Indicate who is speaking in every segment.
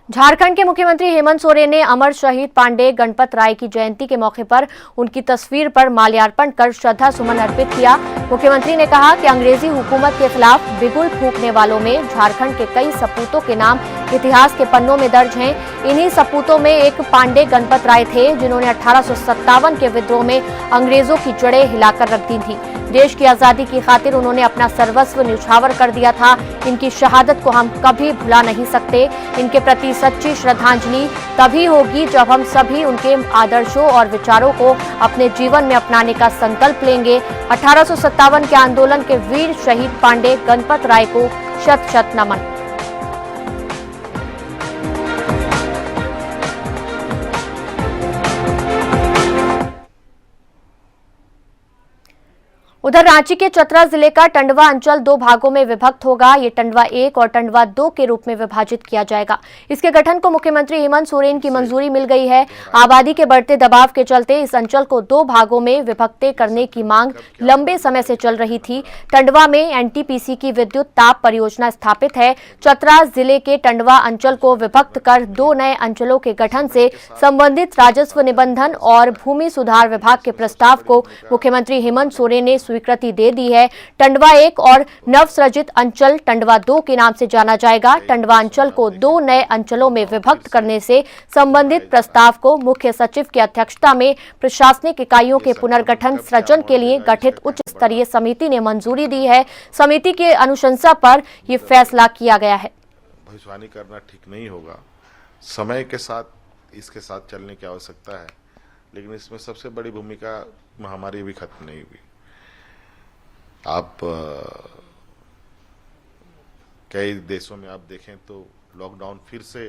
Speaker 1: झारखंड के मुख्यमंत्री हेमंत सोरेन ने अमर शहीद पांडे गणपत राय की जयंती के मौके पर उनकी तस्वीर पर माल्यार्पण कर श्रद्धा सुमन अर्पित किया। मुख्यमंत्री ने कहा कि अंग्रेजी हुकूमत के खिलाफ बिगुल फूंकने वालों में झारखंड के कई सपूतों के नाम इतिहास के पन्नों में दर्ज हैं। इन्हीं सपूतों में एक पांडे गणपत राय थे, जिन्होंने 1857 के विद्रोह में अंग्रेजों की जड़ें हिलाकर रख दी थी। देश की आजादी की खातिर उन्होंने अपना सर्वस्व न्यौछावर कर दिया था। इनकी शहादत को हम कभी भुला नहीं सकते। इनके प्रति सच्ची श्रद्धांजलि तभी होगी जब हम सभी उनके आदर्शों और विचारों को अपने जीवन में अपनाने का संकल्प लेंगे। 1857 के आंदोलन के वीर शहीद पांडे गणपत राय को शत शत नमन। उधर रांची के चतरा जिले का टंडवा अंचल 2 भागों में विभक्त होगा। ये टंडवा 1 और टंडवा 2 के रूप में विभाजित किया जाएगा। इसके गठन को मुख्यमंत्री हेमंत सोरेन की मंजूरी मिल गई है। आबादी के बढ़ते दबाव के चलते इस अंचल को 2 भागों में विभक्त करने की मांग लंबे समय से चल रही थी। टंडवा में एनटीपीसी की विद्युत ताप परियोजना स्थापित है। चतरा जिले के टंडवा अंचल को विभक्त कर 2 नए अंचलों के गठन से संबंधित राजस्व निबंधन और भूमि सुधार विभाग के प्रस्ताव को मुख्यमंत्री हेमंत सोरेन ने स्वीकृति दे दी है। टंडवा 1 और नवसृजित अंचल टंडवा 2 के नाम से जाना जाएगा। टंडवा अंचल को 2 नए अंचलों में विभक्त करने से संबंधित प्रस्ताव को मुख्य सचिव की अध्यक्षता में प्रशासनिक इकाइयों के पुनर्गठन सृजन के लिए गठित उच्च स्तरीय समिति ने मंजूरी दी है। समिति की अनुशंसा पर यह फैसला किया गया है।
Speaker 2: भविष्यवाणी करना ठीक नहीं होगा। समय के साथ इसके साथ चलने की आवश्यकता है, लेकिन इसमें सबसे बड़ी भूमिका महामारी भी खत्म नहीं हुई। आप कई देशों में आप देखें तो लॉकडाउन फिर से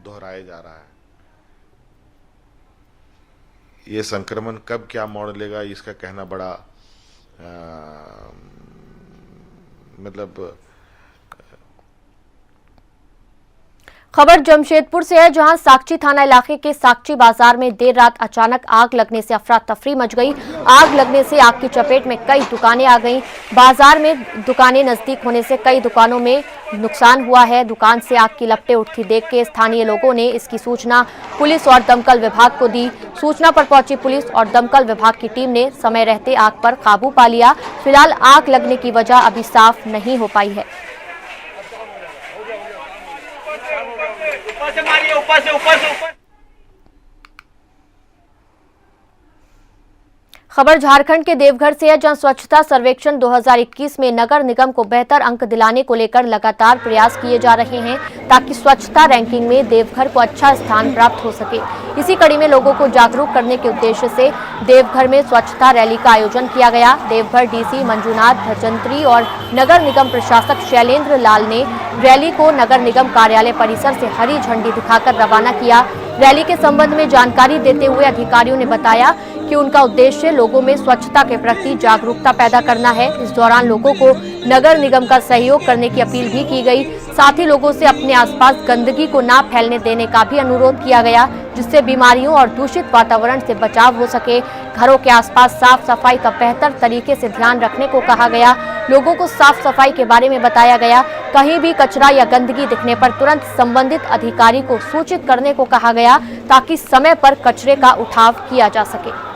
Speaker 2: दोहराया जा रहा है। ये संक्रमण कब क्या मोड़ लेगा इसका कहना बड़ा
Speaker 1: खबर जमशेदपुर से है, जहां साक्षी थाना इलाके के साक्षी बाजार में देर रात अचानक आग लगने से अफरा तफरी मच गई। आग लगने से आग की चपेट में कई दुकानें आ गईं। बाजार में दुकानें नजदीक होने से कई दुकानों में नुकसान हुआ है। दुकान से आग की लपटें उठती देख के स्थानीय लोगों ने इसकी सूचना पुलिस और दमकल विभाग को दी। सूचना पर पहुंची पुलिस और दमकल विभाग की टीम ने समय रहते आग पर काबू पा लिया। फिलहाल आग लगने की वजह अभी साफ नहीं हो पाई है। ऊपर खबर झारखंड के देवघर से है, जहां स्वच्छता सर्वेक्षण 2021 में नगर निगम को बेहतर अंक दिलाने को लेकर लगातार प्रयास किए जा रहे हैं, ताकि स्वच्छता रैंकिंग में देवघर को अच्छा स्थान प्राप्त हो सके। इसी कड़ी में लोगों को जागरूक करने के उद्देश्य से देवघर में स्वच्छता रैली का आयोजन किया गया। देवघर डीसी मंजूनाथ भजंत्री और नगर निगम प्रशासक शैलेंद्र लाल ने रैली को नगर निगम कार्यालय परिसर से हरी झंडी दिखाकर रवाना किया। रैली के संबंध में जानकारी देते हुए अधिकारियों ने बताया कि उनका उद्देश्य लोगों में स्वच्छता के प्रति जागरूकता पैदा करना है। इस दौरान लोगों को नगर निगम का सहयोग करने की अपील भी की गई। साथ ही लोगों से अपने आसपास गंदगी को ना फैलने देने का भी अनुरोध किया गया, जिससे बीमारियों और दूषित वातावरण से बचाव हो सके। घरों के आसपास साफ सफाई का बेहतर तरीके से ध्यान रखने को कहा गया। लोगों को साफ सफाई के बारे में बताया गया। कहीं भी कचरा या गंदगी दिखने पर तुरंत संबंधित अधिकारी को सूचित करने को कहा गया, ताकि समय पर कचरे का उठाव किया जा सके।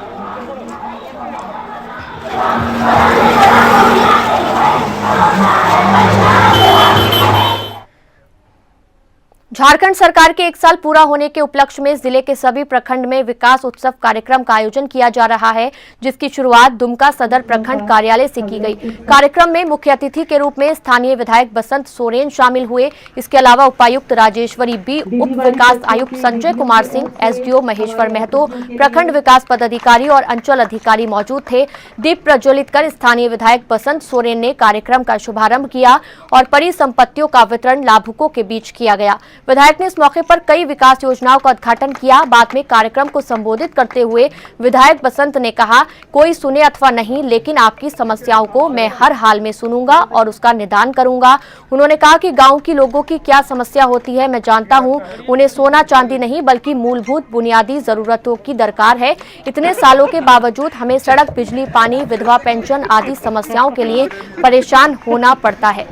Speaker 1: झारखंड सरकार के 1 साल पूरा होने के उपलक्ष्य में जिले के सभी प्रखंड में विकास उत्सव कार्यक्रम का आयोजन किया जा रहा है, जिसकी शुरुआत दुमका सदर प्रखंड कार्यालय से की गई। कार्यक्रम में मुख्य अतिथि के रूप में स्थानीय विधायक बसंत सोरेन शामिल हुए। इसके अलावा उपायुक्त राजेश्वरी बी, उप विकास आयुक्त संजय कुमार सिंह, एसडीओ महेश्वर महतो, प्रखंड विकास पदाधिकारी और अंचल अधिकारी मौजूद थे। दीप प्रज्वलित कर स्थानीय विधायक बसंत सोरेन ने कार्यक्रम का शुभारंभ किया और परिसंपत्तियों का वितरण लाभुकों के बीच किया गया। विधायक ने इस मौके पर कई विकास योजनाओं का उद्घाटन किया। बाद में कार्यक्रम को संबोधित करते हुए विधायक बसंत ने कहा, कोई सुने अथवा नहीं, लेकिन आपकी समस्याओं को मैं हर हाल में सुनूंगा और उसका निदान करूंगा। उन्होंने कहा कि गांव की लोगों की क्या समस्या होती है मैं जानता हूं। उन्हें सोना चांदी नहीं बल्कि मूलभूत बुनियादी जरूरतों की दरकार है। इतने सालों के बावजूद हमें सड़क, बिजली, पानी, विधवा पेंशन आदि समस्याओं के लिए परेशान होना पड़ता है।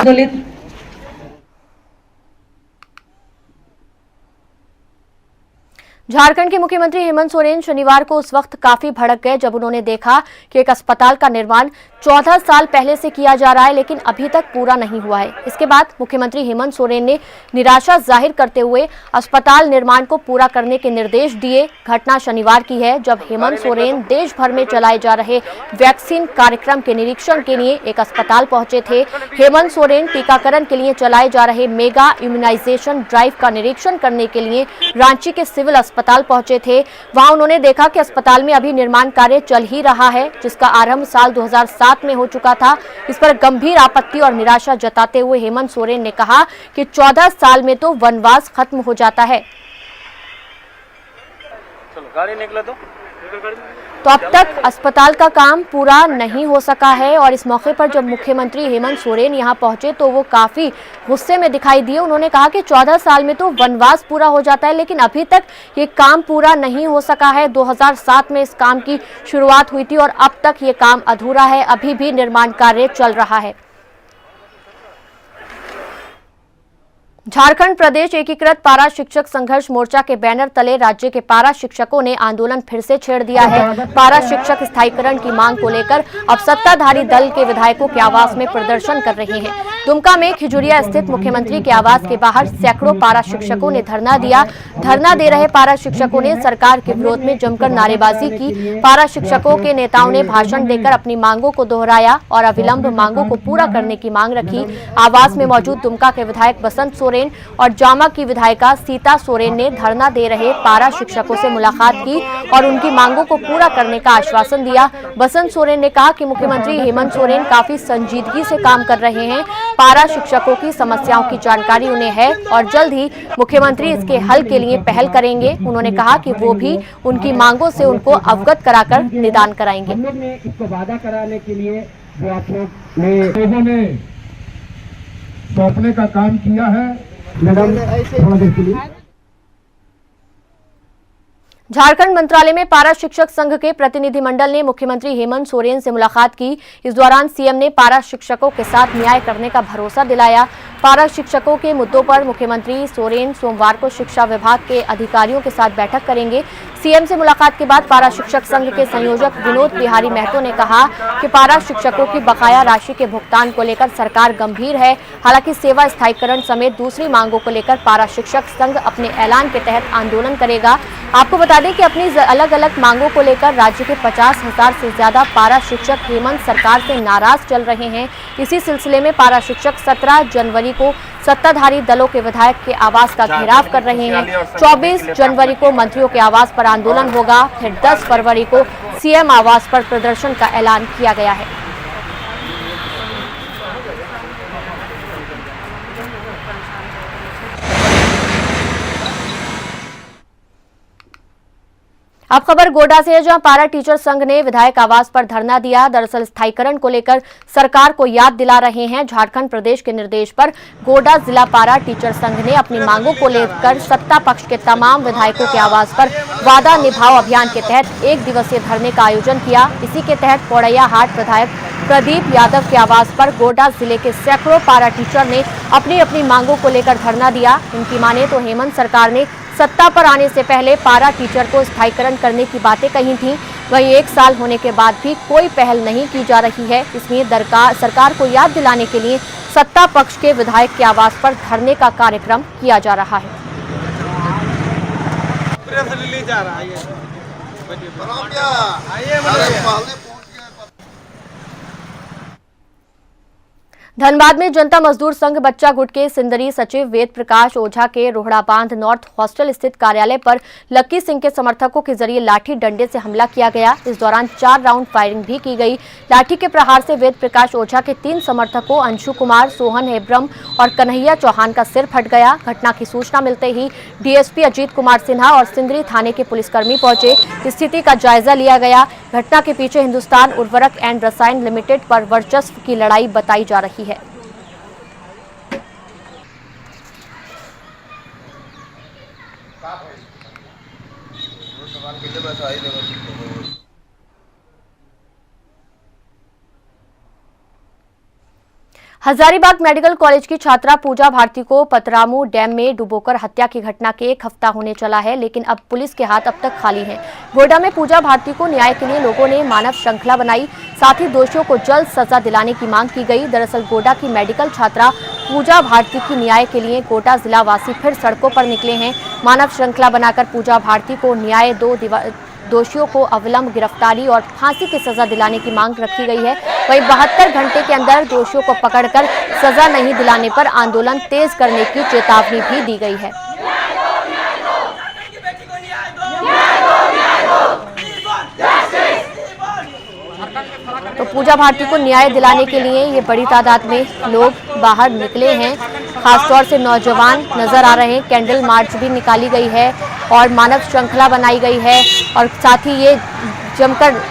Speaker 3: दलित
Speaker 1: झारखंड के मुख्यमंत्री हेमंत सोरेन शनिवार को उस वक्त काफी भड़क गए जब उन्होंने देखा कि एक अस्पताल का निर्माण 14 साल पहले से किया जा रहा है लेकिन अभी तक पूरा नहीं हुआ है। इसके बाद मुख्यमंत्री हेमंत सोरेन ने निराशा जाहिर करते हुए अस्पताल निर्माण को पूरा करने के निर्देश दिए। घटना शनिवार की है जब हेमंत सोरेन देश भर में चलाए जा रहे वैक्सीन कार्यक्रम के निरीक्षण के लिए एक अस्पताल पहुंचे थे। हेमंत सोरेन टीकाकरण के लिए चलाए जा रहे मेगा इम्यूनाइजेशन ड्राइव का निरीक्षण करने के लिए रांची के सिविल अस्पताल पहुंचे थे। वहां उन्होंने देखा कि अस्पताल में अभी निर्माण कार्य चल ही रहा है जिसका आरंभ साल 2007 में हो चुका था। इस पर गंभीर आपत्ति और निराशा जताते हुए हेमंत सोरेन ने कहा कि 14 साल में तो वनवास खत्म हो जाता है।
Speaker 4: चलो गाड़ी निकले
Speaker 1: तो अब तक अस्पताल का काम पूरा नहीं हो सका है और इस मौके पर जब मुख्यमंत्री हेमंत सोरेन यहां पहुंचे तो वो काफी गुस्से में दिखाई दिए। उन्होंने कहा कि 14 साल में तो वनवास पूरा हो जाता है लेकिन अभी तक ये काम पूरा नहीं हो सका है। 2007 में इस काम की शुरुआत हुई थी और अब तक ये काम अधूरा है, अभी भी निर्माण कार्य चल रहा है। झारखंड प्रदेश एकीकृत पारा शिक्षक संघर्ष मोर्चा के बैनर तले राज्य के पारा शिक्षकों ने आंदोलन फिर से छेड़ दिया है। पारा शिक्षक स्थायीकरण की मांग को लेकर अब सत्ताधारी दल के विधायकों के आवास में प्रदर्शन कर रहे हैं। दुमका में खिजुरिया स्थित मुख्यमंत्री के आवास के बाहर सैकड़ों पारा शिक्षकों ने धरना दिया। धरना दे रहे पारा शिक्षकों ने सरकार के विरोध में जमकर नारेबाजी की। पारा शिक्षकों के नेताओं ने भाषण देकर अपनी मांगों को दोहराया और अविलंब मांगों को पूरा करने की मांग रखी। आवास में मौजूद दुमका के विधायक बसंत सोरेन और जामा की विधायिका सीता सोरेन ने धरना दे रहे पारा शिक्षकों से मुलाकात की और उनकी मांगों को पूरा करने का आश्वासन दिया। बसंत सोरेन ने कहा कि मुख्यमंत्री हेमंत सोरेन काफी संजीदगी से काम कर रहे हैं। पारा शिक्षकों की समस्याओं की जानकारी उन्हें है और जल्द ही मुख्यमंत्री इसके हल के लिए पहल करेंगे। उन्होंने कहा कि वो भी उनकी मांगों से उनको अवगत कराकर निदान कराएंगे।
Speaker 3: इसको वादा कराने के लिए जो आप लोगों ने सौंपने का काम किया है मैडम थोड़ा देर के लिए।
Speaker 1: झारखंड मंत्रालय में पारा शिक्षक संघ के प्रतिनिधिमंडल ने मुख्यमंत्री हेमंत सोरेन से मुलाकात की। इस दौरान सीएम ने पारा शिक्षकों के साथ न्याय करने का भरोसा दिलाया। पारा शिक्षकों के मुद्दों पर मुख्यमंत्री सोरेन सोमवार को शिक्षा विभाग के अधिकारियों के साथ बैठक करेंगे। सीएम से मुलाकात के बाद पारा शिक्षक संघ के संयोजक विनोद बिहारी महतो ने कहा कि पारा शिक्षकों की बकाया राशि के भुगतान को लेकर सरकार गंभीर है। हालांकि सेवा स्थायीकरण समेत दूसरी मांगों को लेकर पारा शिक्षक संघ अपने ऐलान के तहत आंदोलन करेगा। आपको बता दें कि अपनी अलग अलग मांगों को लेकर राज्य के 50,000 से ज्यादा पारा शिक्षक हेमंत सरकार से नाराज चल रहे हैं। इसी सिलसिले में पारा शिक्षक 17 जनवरी को सत्ताधारी दलों के विधायक के आवास का घेराव कर रहे हैं। 24 जनवरी को मंत्रियों के आवास पर आंदोलन होगा। फिर 10 फरवरी को सीएम आवास पर प्रदर्शन का ऐलान किया गया है। अब खबर गोड्डा से है जहां पारा टीचर संघ ने विधायक आवास पर धरना दिया। दरअसल स्थायीकरण को लेकर सरकार को याद दिला रहे हैं। झारखंड प्रदेश के निर्देश पर गोड्डा जिला पारा टीचर संघ ने अपनी मांगों को लेकर सत्ता पक्ष के तमाम विधायकों के आवास पर वादा निभाओ अभियान के तहत 1 दिवसीय धरने का आयोजन किया। इसी के तहत पौड़ैया हाट विधायक प्रदीप यादव के आवास पर गोड्डा जिले के सैकड़ों पारा टीचर ने अपनी अपनी मांगों को लेकर धरना दिया। इनकी माने तो हेमंत सरकार ने सत्ता पर आने से पहले पारा टीचर को स्थायीकरण करने की बातें कही थी। वहीं 1 साल होने के बाद भी कोई पहल नहीं की जा रही है। इसमें सरकार को याद दिलाने के लिए सत्ता पक्ष के विधायक के आवास पर धरने का कार्यक्रम किया जा रहा है। धनबाद में जनता मजदूर संघ बच्चा गुट के सिंदरी सचिव वेद प्रकाश ओझा के रोहड़ा बांध नॉर्थ हॉस्टल स्थित कार्यालय पर लक्की सिंह के समर्थकों के जरिए लाठी डंडे से हमला किया गया। इस दौरान 4 राउंड फायरिंग भी की गई। लाठी के प्रहार से वेद प्रकाश ओझा के 3 समर्थकों अंशु कुमार, सोहन हेब्रम और कन्हैया चौहान का सिर फट गया। घटना की सूचना मिलते ही डीएसपी अजीत कुमार सिन्हा और सिंदरी थाने के पुलिसकर्मी पहुंचे। स्थिति का जायजा लिया गया। घटना के पीछे हिंदुस्तान उर्वरक एंड रसायन लिमिटेड पर वर्चस्व की लड़ाई बताई जा रही है। हजारीबाग मेडिकल कॉलेज की छात्रा पूजा भारती को पतरामू डैम में डुबोकर हत्या की घटना के 1 हफ्ता होने चला है, लेकिन अब पुलिस के हाथ अब तक खाली हैं। गोड्डा में पूजा भारती को न्याय के लिए लोगों ने मानव श्रृंखला बनाई, साथ ही दोषियों को जल्द सजा दिलाने की मांग की गई। दरअसल गोड्डा की मेडिकल छात्रा पूजा भारती की न्याय के लिए गोड्डा जिला वासी फिर सड़कों पर निकले हैं। मानव श्रृंखला बनाकर पूजा भारती को न्याय दोषियों को अविलंब गिरफ्तारी और फांसी की सजा दिलाने की मांग रखी गई है। वहीं 72 घंटे के अंदर दोषियों को पकड़कर सजा नहीं दिलाने पर आंदोलन तेज करने की चेतावनी भी दी गई है। तो पूजा भारती को न्याय दिलाने के लिए ये बड़ी तादाद में लोग बाहर निकले हैं, खासतौर से नौजवान नजर आ रहे हैं। कैंडल मार्च भी निकाली गई है और मानव श्रृंखला बनाई गई है और साथ ही ये जमकर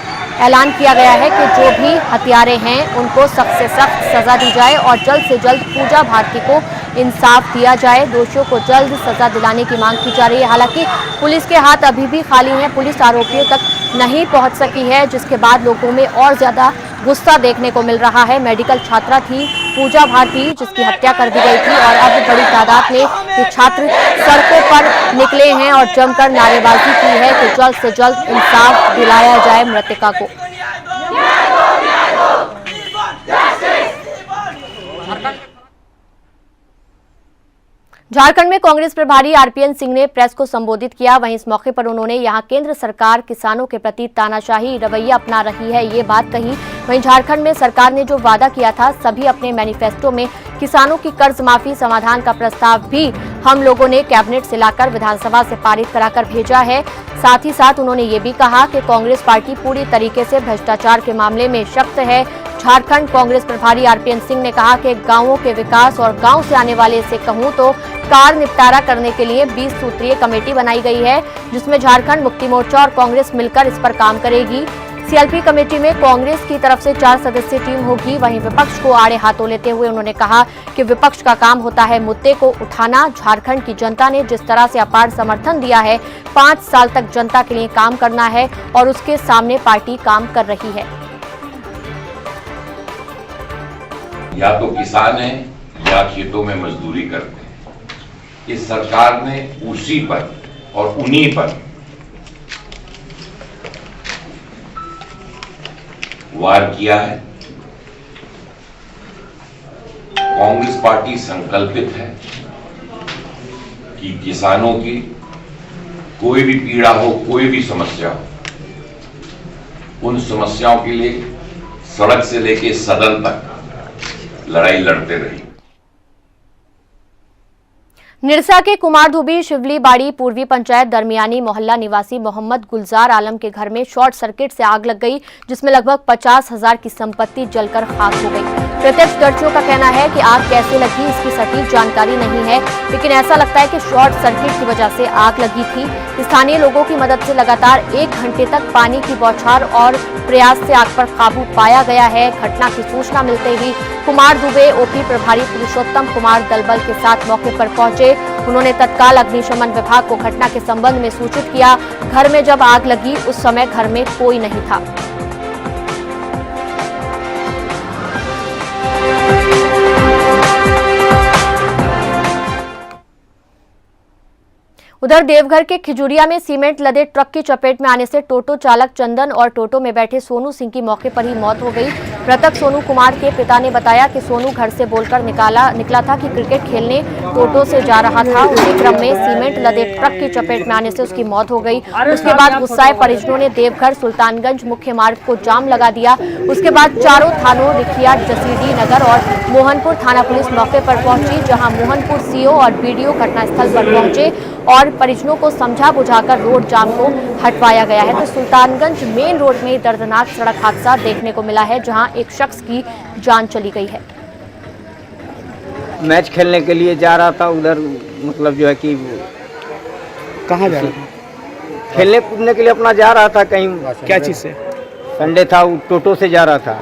Speaker 1: ऐलान किया गया है कि जो भी हत्यारे हैं उनको सख्त से सख्त सजा दी जाए और जल्द से जल्द पूजा भारती को इंसाफ दिया जाए। दोषियों को जल्द सजा दिलाने की मांग की जा रही है। हालांकि पुलिस के हाथ अभी भी खाली हैं, पुलिस आरोपियों तक नहीं पहुंच सकी है, जिसके बाद लोगों में और ज्यादा गुस्सा देखने को मिल रहा है। मेडिकल छात्रा थी पूजा भारती, जिसकी हत्या कर दी गई थी और अब बड़ी तादाद में ये छात्र सड़कों पर निकले हैं और जमकर नारेबाजी की है कि जल्द से जल्द इंसाफ दिलाया जाए मृतका को। झारखंड में कांग्रेस प्रभारी आरपीएन सिंह ने प्रेस को संबोधित किया। वहीं इस मौके पर उन्होंने यहां केंद्र सरकार किसानों के प्रति तानाशाही रवैया अपना रही है, ये बात कही। वहीं झारखंड में सरकार ने जो वादा किया था, सभी अपने मैनिफेस्टो में किसानों की कर्ज माफी समाधान का प्रस्ताव भी हम लोगों ने कैबिनेट से लाकर विधानसभा से पारित कराकर भेजा है। साथ ही साथ उन्होंने ये भी कहा कि कांग्रेस पार्टी पूरी तरीके से भ्रष्टाचार के मामले में सख्त है। झारखंड कांग्रेस प्रभारी आरपीएन सिंह ने कहा कि गांवों के विकास और गांव से आने वाले से कहूं तो कार निपटारा करने के लिए 20 सूत्रीय कमेटी बनाई गई है, जिसमें झारखंड मुक्ति मोर्चा और कांग्रेस मिलकर इस पर काम करेगी। सीएलपी कमेटी में कांग्रेस की तरफ से 4 सदस्यीय टीम होगी। वहीं विपक्ष को आड़े हाथों लेते हुए उन्होंने कहा कि विपक्ष का काम होता है मुद्दे को उठाना। झारखंड की जनता ने जिस तरह से अपार समर्थन दिया है, 5 साल तक जनता के लिए काम करना है और उसके सामने पार्टी काम कर रही है।
Speaker 4: या तो किसान है या खेतों में मजदूरी करते हैं। इस सरकार ने उसी पर और उन्हीं पर वार किया है। कांग्रेस पार्टी संकल्पित है कि किसानों की कोई भी पीड़ा हो, कोई भी समस्या हो, उन समस्याओं के लिए सड़क से लेकर सदन तक लड़ाई लड़ते रही।
Speaker 1: निरसा के कुमार धुबी शिवली बाड़ी पूर्वी पंचायत दरमियानी मोहल्ला निवासी मोहम्मद गुलजार आलम के घर में शॉर्ट सर्किट से आग लग गई, जिसमें लगभग 50,000 की संपत्ति जलकर खाक हो गई। प्रत्यक्षदर्शियों का कहना है कि आग कैसे लगी इसकी सटीक जानकारी नहीं है, लेकिन ऐसा लगता है कि शॉर्ट सर्किट की वजह से आग लगी थी। स्थानीय लोगों की मदद से लगातार 1 घंटे तक पानी की बौछार और प्रयास से आग पर काबू पाया गया है। घटना की सूचना मिलते ही कुमार दुबे ओपी प्रभारी पुरुषोत्तम कुमार दलबल के साथ मौके पर पहुंचे। उन्होंने तत्काल अग्निशमन विभाग को घटना के संबंध में सूचित किया। घर में जब आग लगी उस समय घर में कोई नहीं था। उधर देवघर के खिजुरिया में सीमेंट लदे ट्रक की चपेट में आने से टोटो चालक चंदन और टोटो में बैठे सोनू सिंह की मौके पर ही मौत हो गई। मृतक सोनू कुमार के पिता ने बताया कि सोनू घर से बोलकर निकला था कि क्रिकेट खेलने टोटो से जा रहा था। उसी क्रम में सीमेंट लदे ट्रक की चपेट में आने से उसकी मौत हो गई। उसके बाद गुस्साए परिजनों ने देवघर सुल्तानगंज मुख्य मार्ग को जाम लगा दिया। उसके बाद चारों थानों रिखिया, जसीडी नगर और मोहनपुर थाना पुलिस मौके पर पहुंची, जहां मोहनपुर सीओ और बीडीओ घटनास्थल पर पहुंचे और परिजनों को समझा बुझाकर रोड जाम को हटवाया गया है। तो सुल्तानगंज मेन रोड में दर्दनाक सड़क हादसा देखने को मिला है, जहां एक शख्स की जान चली गई है।
Speaker 5: मैच खेलने के लिए जा रहा था उधर, मतलब जो है कि
Speaker 6: कहाँ जा रहा था?
Speaker 5: खेलने कूदने के लिए अपना जा रहा था कहीं।
Speaker 6: क्या चीज़ से?
Speaker 5: संडे था, टोटो से जा रहा था।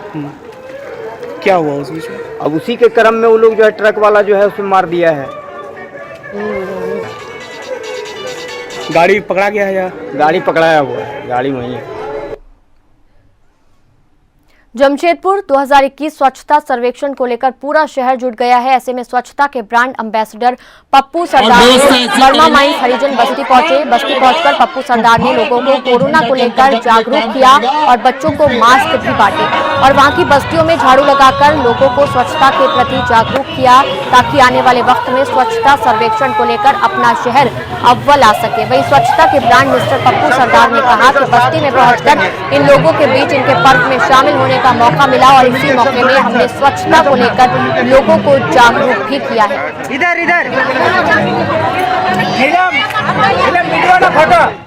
Speaker 6: क्या हुआ उस बीच में?
Speaker 5: अब उसी के क्रम में वो लोग जो है ट्रक वाला जो है उसे मार दिया है।
Speaker 6: गाड़ी पकड़ा गया है या?
Speaker 5: गाड़ी पकड़ाया हुआ है, गाड़ी वहीं है।
Speaker 1: जमशेदपुर 2021 स्वच्छता सर्वेक्षण को लेकर पूरा शहर जुट गया है। ऐसे में स्वच्छता के ब्रांड एम्बेसडर पप्पू सरदार वर्मा माइंस हरिजन बस्ती पहुंचे। बस्ती पहुंचकर पप्पू सरदार ने लोगों को कोरोना को लेकर जागरूक किया और बच्चों को मास्क भी बांटे और वहां की बस्तियों में झाड़ू लगाकर लोगों को स्वच्छता के प्रति जागरूक किया ताकि आने वाले वक्त में स्वच्छता सर्वेक्षण को लेकर अपना शहर अव्वल आ सके। वहीं स्वच्छता के ब्रांड मिस्टर पप्पू सरदार ने कहा कि बस्ती में पहुंचकर इन लोगों के बीच इनके पर्व में शामिल होने का मौका मिला और इसी मौके में हमने स्वच्छता को लेकर लोगों को जागरूक भी किया है।
Speaker 5: इधर इधर फोटो